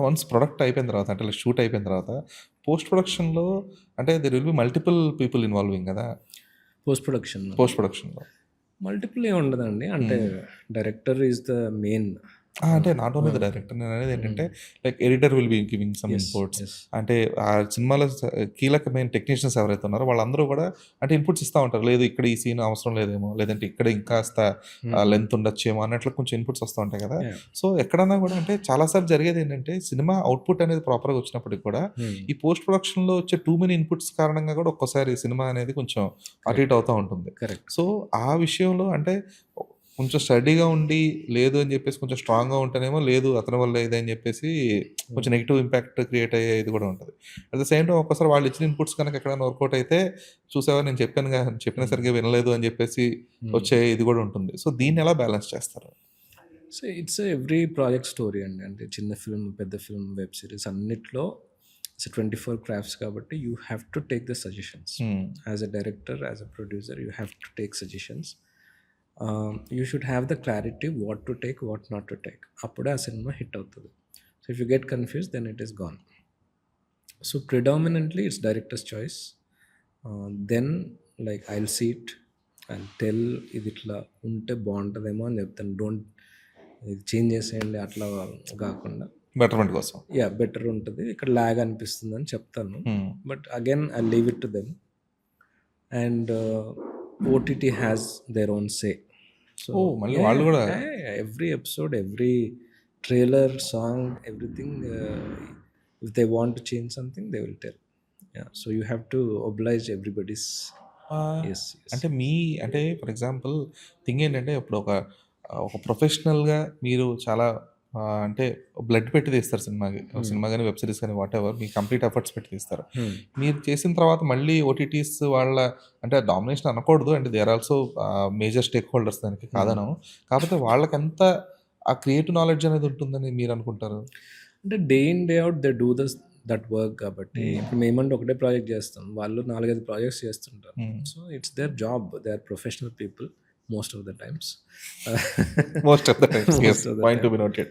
Once product అయిపోయిన తర్వాత అంటే లైక్ షూట్ అయిపోయిన తర్వాత పోస్ట్ ప్రొడక్షన్‌లో అంటే there will be multiple people involving గదా! పోస్ట్ ప్రొడక్షన్ పోస్ట్ ప్రొడక్షన్‌లో. మల్టిపుల్ ఏమి ఉండదండి. అంటే డైరెక్టర్ ఈజ్ ద మెయిన్. అంటే నాట్ ఓన్లీ ద డైరెక్టర్. నేననేది ఏంటంటే like editor will be giving some yes inputs. Yes అంటే ఆ సినిమాలో కీలకమైన టెక్నీషియన్స్ ఎవరైతే ఉన్నారో వాళ్ళందరూ గూడా అంటే ఇన్పుట్స్ ఇస్తా ఉంటారు. లేదు ఇక్కడ ఈ సీన్ అవసరం లేదేమో, లేదంటే ఇక్కడ ఇంకాస్త లెంత్ ఉండొచ్చేమో అన్నట్లు కొంచెం ఇన్పుట్స్ వస్తా ఉంటాయి గదా! సో, ఎక్కడన్నా గూడా అంటే చాలా సార్లు జరిగేదేంటంటే సినిమా అవుట్‌పుట్ అనేది ప్రాపర్‌గా వచ్చినప్పటికి కూడా ఈ పోస్ట్ ప్రొడక్షన్‌లో వచ్చే టూ మెనీ ఇన్పుట్స్ కారణంగా గూడా ఒక్కోసారి సినిమా అనేది కొంచెం అటు ఇటు అవుతా ఉంటుంది. కరెక్ట్. సో, ఆ విషయంలో అంటే కొంచెం స్టడీగా ఉండి, లేదు అని జెప్పేసి కొంచెం స్ట్రాంగ్‌గా ఉంటేనేమో, లేదు అతని వల్లే ఇదే అని జెప్పేసి కొంచెం నెగెటివ్ ఇంపాక్ట్ క్రియేట్ అయ్యే ఇది గూడా ఉంటది. అట్ ద సేమ్ టైమ్ ఒక్కోసారి వాళ్ళు ఇచ్చిన ఇన్‌పుట్స్ గనక ఎక్కడైనా వర్కౌట్ అయితే, చూసావా నేను చెప్పానుగా, చెప్పినా సరిగ్గా వినలేదు అని జెప్పేసి వచ్చే ఇది గూడా ఉంటుంది. సో, దీన్నెలా బ్యాలెన్స్ చేస్తారు? So it's every project story అండి. అంటే చిన్న ఫిల్మ్, పెద్ద ఫిల్మ్, వెబ్ సిరీస్ అన్నిట్లో 24 క్రాఫ్ట్స్ కాబట్టి you have to take the suggestions. Hmm. As a director, as a producer you have to take suggestions. You should have the clarity what to take, what not to take. అప్పుడే ఆ సినిమా hit అవుతుంది. So if you get confuse then it is gone. So predominantly it's director's choice. Then like I will see it and tell ఇది ఇట్లా ఉంటే బాగుంటుందేమో అని చెప్తాను. డోంట్ ఇది చేంజ్ చేసేయండి అట్లా కాకుండా బెటర్‌మెంట్ కోసం. బెటర్ ఉంటుంది, ఇక్కడ ల్యాగ్ అనిపిస్తుంది అని చెప్తాను. Hmm. But again I leave it to them. And OTT has their own say. So oh! మళ్ళీ వాళ్ళు గూడా every episode, every trailer, song, everything, if they want to change something they will tell. So you have to oblige everybody's. Ah, yes yes అంటే అంటే for example thing ఏంటంటే ఇప్పుడు ఒక ప్రొఫెషనల్‌గా మీరు చాలా అంటే బ్లడ్ పెట్టి తీస్తారు సినిమాకి. సినిమా గాని, వెబ్ సీరీస్ గాని వాటెవర్ మీ కంప్లీట్ ఎఫర్ట్స్ పెట్టి తీస్తారు. మీరు చేసిన తర్వాత మళ్ళీ ఓటీటీస్ వాళ్ళ అంటే డామినేషన్ అనకూడదు. అంటే they are also major stakeholders దానికి కాదనను. కాకపోతే వాళ్ళకెంత ఆ క్రియేటివ్ నాలెడ్జ్ అనేది ఉంటుందని మీరనుకుంటారు? అంటే day in day out they do that work కాబట్టి ఇప్పుడు మేమంటే ఒకటే ప్రాజెక్ట్ చేస్తాం, వాళ్ళు 4-5 ప్రాజెక్ట్స్ చేస్తుంటారు. So it's their job, they are professional people most of the times. Most of the times. Yes. Most of the point to time. Be noted.